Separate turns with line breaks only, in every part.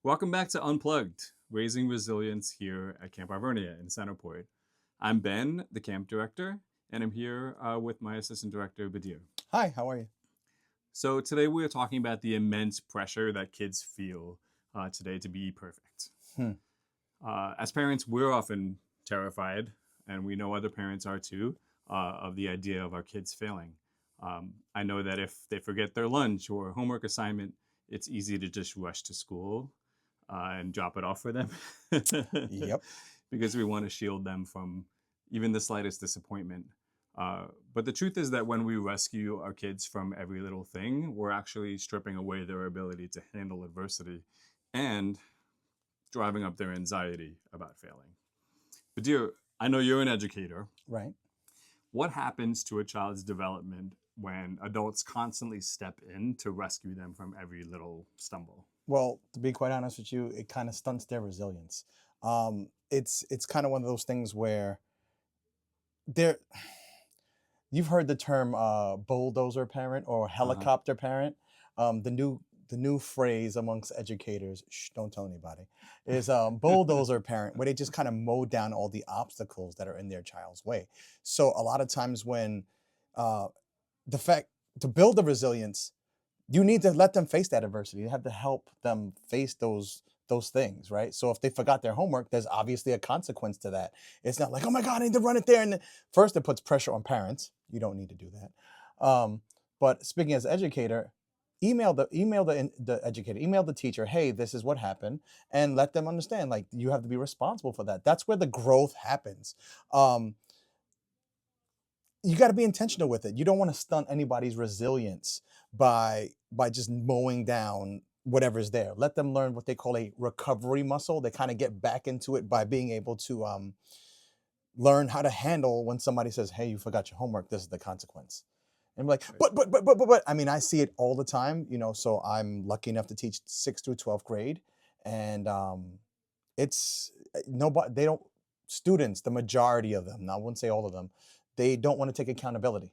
Welcome back to Unplugged, Raising Resilience here at Camp Alvernia in Centerport. I'm Ben, the camp director, and I'm here with my assistant director, Badyr.
Hi, how are you?
So today we're talking about the immense pressure that kids feel today to be perfect. As parents, we're often terrified, and we know other parents are too, of the idea of our kids failing. I know that if they forget their lunch or homework assignment, it's easy to just rush to school and drop it off for them.
Yep.
Because we want to shield them from even the slightest disappointment. But the truth is that when we rescue our kids from every little thing, we're actually stripping away their ability to handle adversity and driving up their anxiety about failing. But dear, I know you're an educator.
Right.
What happens to a child's development when adults constantly step in to rescue them from every little stumble?
Well, to be quite honest with you, it kind of stunts their resilience. It's kind of one of those things where there you've heard the term bulldozer parent or helicopter parent. The new phrase amongst educators, don't tell anybody, is bulldozer parent, where they just kind of mow down all the obstacles that are in their child's way. So a lot of times when the fact to build the resilience, you need to let them face that adversity. You have to help them face those things, right? So if they forgot their homework, there's obviously a consequence to that. It's not like, oh my God, I need to run it there. And first, it puts pressure on parents. You don't need to do that. But speaking as an educator, email the educator, email the teacher, hey, this is what happened, and let them understand, like, you have to be responsible for that. That's where the growth happens. You got to be intentional with it. You don't want to stunt anybody's resilience by just mowing down whatever's there. Let them learn what they call a recovery muscle. They kind of get back into it by being able to learn how to handle when somebody says, hey, you forgot your homework, this is the consequence. And I'm like, but, I mean, I see it all the time, so I'm lucky enough to teach 6th through 12th grade. And it's nobody, they don't, students, the majority of them, now I wouldn't say all of them, they don't want to take accountability.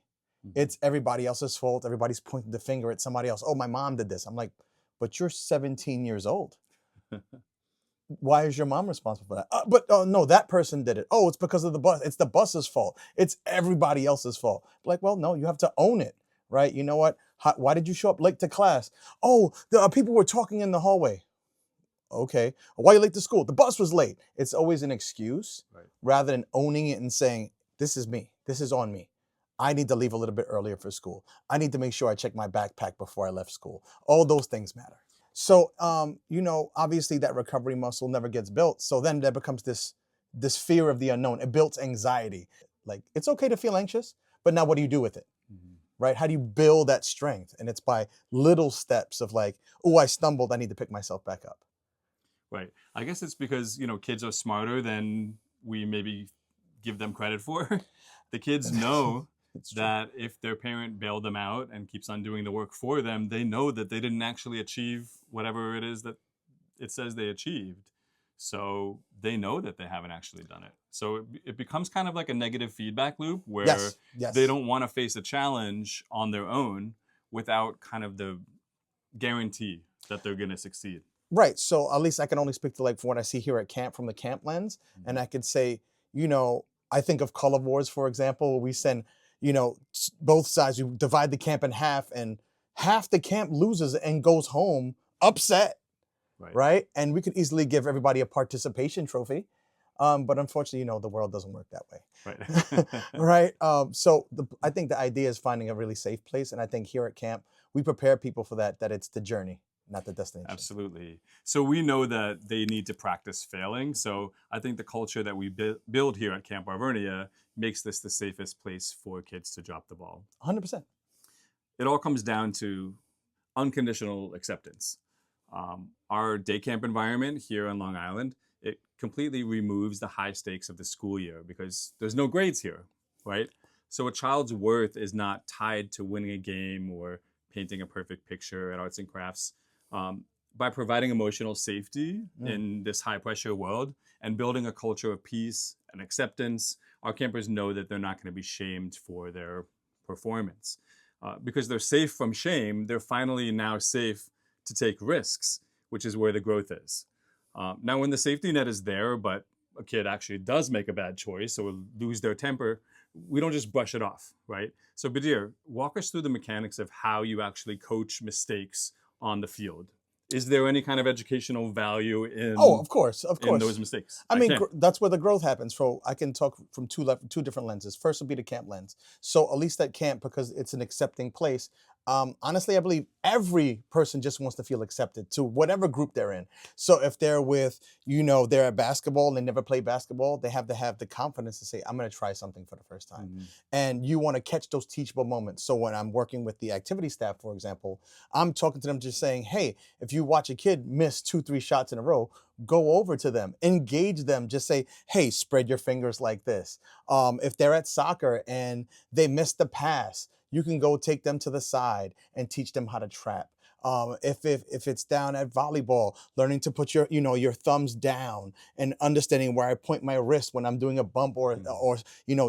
It's everybody else's fault. Everybody's pointing the finger at somebody else. Oh, my mom did this. I'm like, but you're 17 years old. Why is your mom responsible for that? But no, that person did it. Oh, it's because of the bus. It's the bus's fault. It's everybody else's fault. Like, well, no, you have to own it, right? You know what? Why did you show up late to class? Oh, the people were talking in the hallway. Okay. Why are you late to school? The bus was late. It's always an excuse, right, rather than owning it and saying, this is me. This is on me. I need to leave a little bit earlier for school. I need to make sure I check my backpack before I left school. All those things matter. So, obviously that recovery muscle never gets built. So then there becomes this fear of the unknown. It builds anxiety. Like, it's okay to feel anxious, but now what do you do with it? Right? How do you build that strength? And it's by little steps of like, oh, I stumbled. I need to pick myself back up.
Right. I guess it's because, kids are smarter than we maybe give them credit for. The kids know that if their parent bailed them out and keeps on doing the work for them, they know that they didn't actually achieve whatever it is that it says they achieved. So they know that they haven't actually done it. So it becomes kind of like a negative feedback loop where
Yes.
They don't want to face a challenge on their own without kind of the guarantee that they're going to succeed.
Right. So at least I can only speak to like from what I see here at camp from the camp lens. And I could say, I think of color wars, for example, where we send, both sides, we divide the camp in half and half the camp loses and goes home upset. Right. And we could easily give everybody a participation trophy. But unfortunately, the world doesn't work that way.
Right.
Right. So I think the idea is finding a really safe place. And I think here at camp, we prepare people for that it's the journey, not the destination.
Absolutely. So we know that they need to practice failing. So I think the culture that we build here at Camp Alvernia makes this the safest place for kids to drop the ball.
100%.
It all comes down to unconditional acceptance. Our day camp environment here on Long Island, it completely removes the high stakes of the school year because there's no grades here, right? So a child's worth is not tied to winning a game or painting a perfect picture at arts and crafts. By providing emotional safety in this high pressure world and building a culture of peace and acceptance, our campers know that they're not going to be shamed for their performance. Because they're safe from shame, they're finally now safe to take risks, which is where the growth is. Now, when the safety net is there, but a kid actually does make a bad choice or lose their temper, we don't just brush it off, right? So Badyr, walk us through the mechanics of how you actually coach mistakes on the field. Is there any kind of educational value
Oh, of course, of
in
course.
those mistakes?
I mean,
Camp?
that's where the growth happens. So I can talk from two different lenses. First would be the camp lens. So at least at camp, because it's an accepting place. Honestly, I believe every person just wants to feel accepted to whatever group they're in. So if they're with, they're at basketball and they never play basketball, they have to have the confidence to say, I'm going to try something for the first time.
Mhm.
And you want to catch those teachable moments. So when I'm working with the activity staff, for example, I'm talking to them just saying, hey, if you watch a kid miss 2-3 shots in a row, go over to them, engage them, just say, hey, spread your fingers like this. If they're at soccer and they miss the pass, you can go take them to the side and teach them how to trap. If it's down at volleyball, learning to put your thumbs down and understanding where I point my wrist when I'm doing a bump or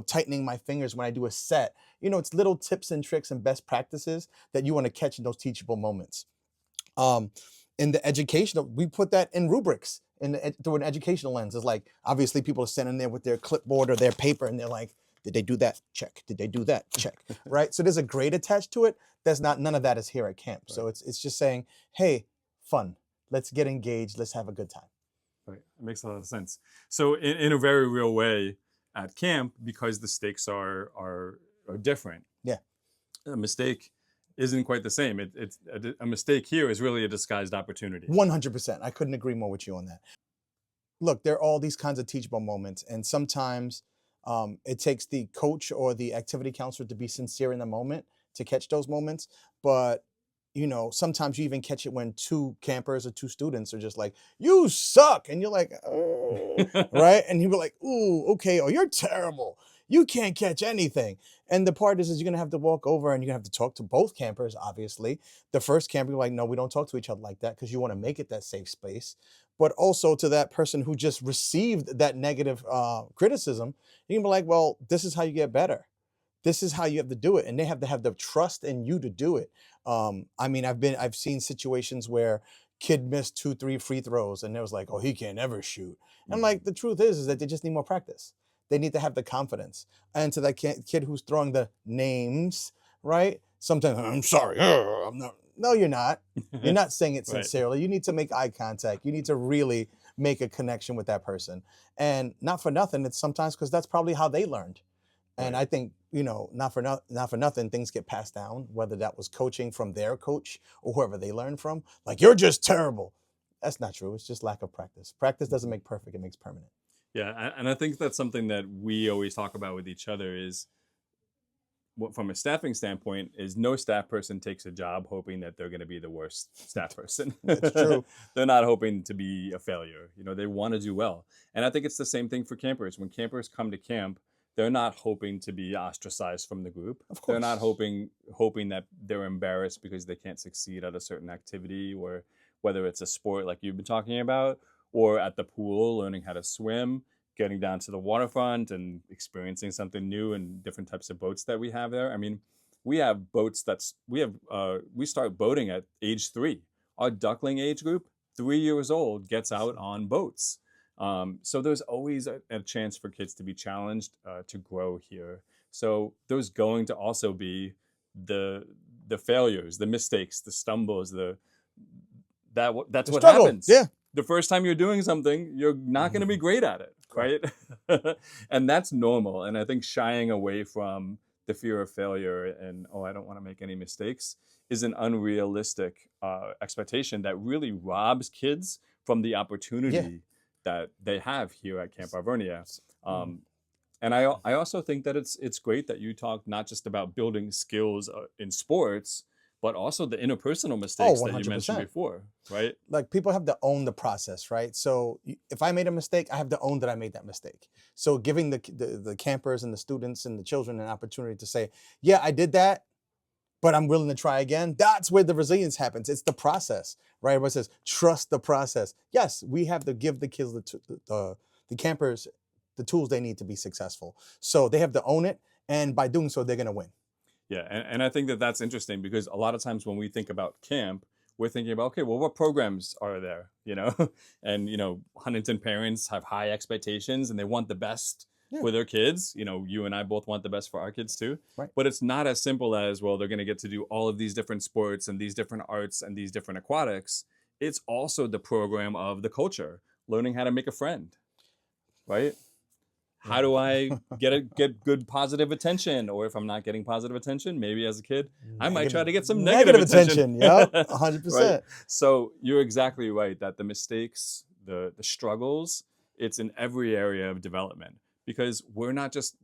tightening my fingers when I do a set. It's little tips and tricks and best practices that you want to catch in those teachable moments. In the educational, we put that in rubrics through an educational lens. It's like, obviously people are sitting there with their clipboard or their paper and they're like, did they do that? Check. Did they do that? Check. Right? So there's a grade attached to it. None of that is here at camp. So it's just saying, hey, fun. Let's get engaged. Let's have a good time.
Right. It makes a lot of sense. So in a very real way at camp, because the stakes are different.
Yeah.
A mistake isn't quite the same. It's a mistake here is really a disguised opportunity.
100%. I couldn't agree more with you on that. Look, there are all these kinds of teachable moments, and sometimes it takes the coach or the activity counselor to be sincere in the moment to catch those moments. But sometimes you even catch it when two campers or two students are just like, you suck. And you're like, oh, right? And you're like, ooh, okay. Or you're terrible. You can't catch anything. And the part is you're going to have to walk over and you're going to have to talk to both campers, obviously. The first camper, you're like, no, we don't talk to each other like that, because you want to make it that safe space. But also to that person who just received that negative criticism, you can be like, well, this is how you get better. This is how you have to do it. And they have to have the trust in you to do it. I mean, I've seen situations where kid missed 2-3 free throws and it was like, oh, he can't ever shoot. And like, the truth is that they just need more practice. They need to have the confidence. And to that kid who's throwing the names, right? Sometimes, I'm sorry, I'm not. No, you're not. You're not saying it sincerely. Right. You need to make eye contact. You need to really make a connection with that person. And not for nothing, it's sometimes because that's probably how they learned. And I think, not for nothing, things get passed down, whether that was coaching from their coach or whoever they learned from. Like, you're just terrible. That's not true. It's just lack of practice. Practice doesn't make perfect. It makes permanent.
Yeah, and I think that's something that we always talk about with each other is, from a staffing standpoint, is no staff person takes a job hoping that they're going to be the worst staff person.
That's true.
They're not hoping to be a failure. They want to do well. And I think it's the same thing for campers. When campers come to camp, they're not hoping to be ostracized from the group.
Of course.
They're not hoping that they're embarrassed because they can't succeed at a certain activity, or whether it's a sport like you've been talking about, or at the pool, learning how to swim, getting down to the waterfront and experiencing something new and different types of boats that we have there. I mean, we have boats we start boating at age 3. Our duckling age group, 3 years old, gets out on boats. So there's always a chance for kids to be challenged, to grow here. So there's going to also be the failures, the mistakes, the stumbles, that's what happens.
Yeah.
The first time you're doing something, you're not going to be great at it, right? And that's normal. And I think shying away from the fear of failure and, I don't want to make any mistakes, is an unrealistic expectation that really robs kids from the opportunity that they have here at Camp Alvernia. And I also think that it's great that you talk not just about building skills in sports, but also the interpersonal mistakes that you mentioned before, right?
Like, people have to own the process, right? So if I made a mistake, I have to own that I made that mistake. So giving the campers and the students and the children an opportunity to say, yeah, I did that, but I'm willing to try again. That's where the resilience happens. It's the process, right? Where it says, trust the process. Yes, we have to give the kids, the campers, the tools they need to be successful. So they have to own it. And by doing so, they're going to win.
Yeah, and I think that that's interesting, because a lot of times when we think about camp, we're thinking about, okay, well, what programs are there, you know? And, you know, Huntington parents have high expectations and they want the best
Yeah.
for their kids. You know, you and I both want the best for our kids too.
Right.
But it's not as simple as, well, they're going to get to do all of these different sports and these different arts and these different aquatics. It's also the program of the culture, learning how to make a friend, right? How do I get good positive attention? Or if I'm not getting positive attention, maybe as a kid, I might try to get some negative attention.
Yep, 100%.
Right? So you're exactly right that the mistakes, the struggles, it's in every area of development, because we're not just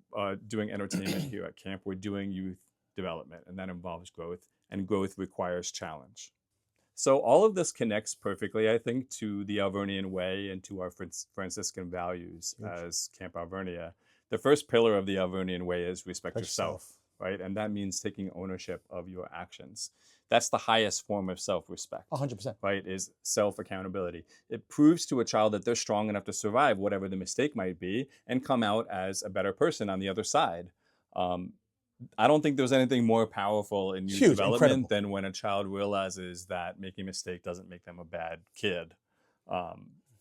doing entertainment here at camp. We're doing youth development, and that involves growth, and growth requires challenge. So all of this connects perfectly, I think, to the Alvernian Way and to our Franciscan values as Camp Alvernia. The first pillar of the Alvernian Way is respect yourself, right? And that means taking ownership of your actions. That's the highest form of self-respect.
100%.
Right? Is self-accountability. It proves to a child that they're strong enough to survive whatever the mistake might be and come out as a better person on the other side. I don't think there's anything more powerful in youth development than when a child realizes that making a mistake doesn't make them a bad kid.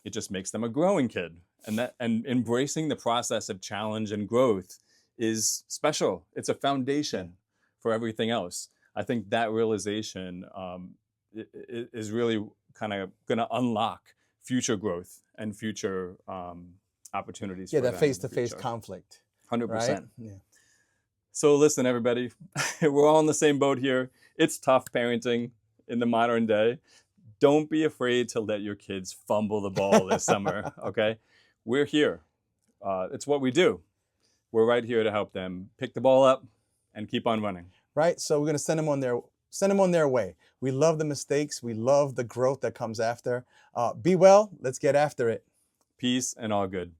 It just makes them a growing kid. And embracing the process of challenge and growth is special. It's a foundation for everything else. I think that realization is really kind of going to unlock future growth and future opportunities.
Yeah, that face-to-face conflict.
100%.
Right? Yeah.
So listen, everybody, we're all in the same boat here. It's tough parenting in the modern day. Don't be afraid to let your kids fumble the ball this summer, okay? We're here. It's what we do. We're right here to help them pick the ball up and keep on running.
Right? So we're going to send them on their way. We love the mistakes. We love the growth that comes after. Be well. Let's get after it.
Peace and all good.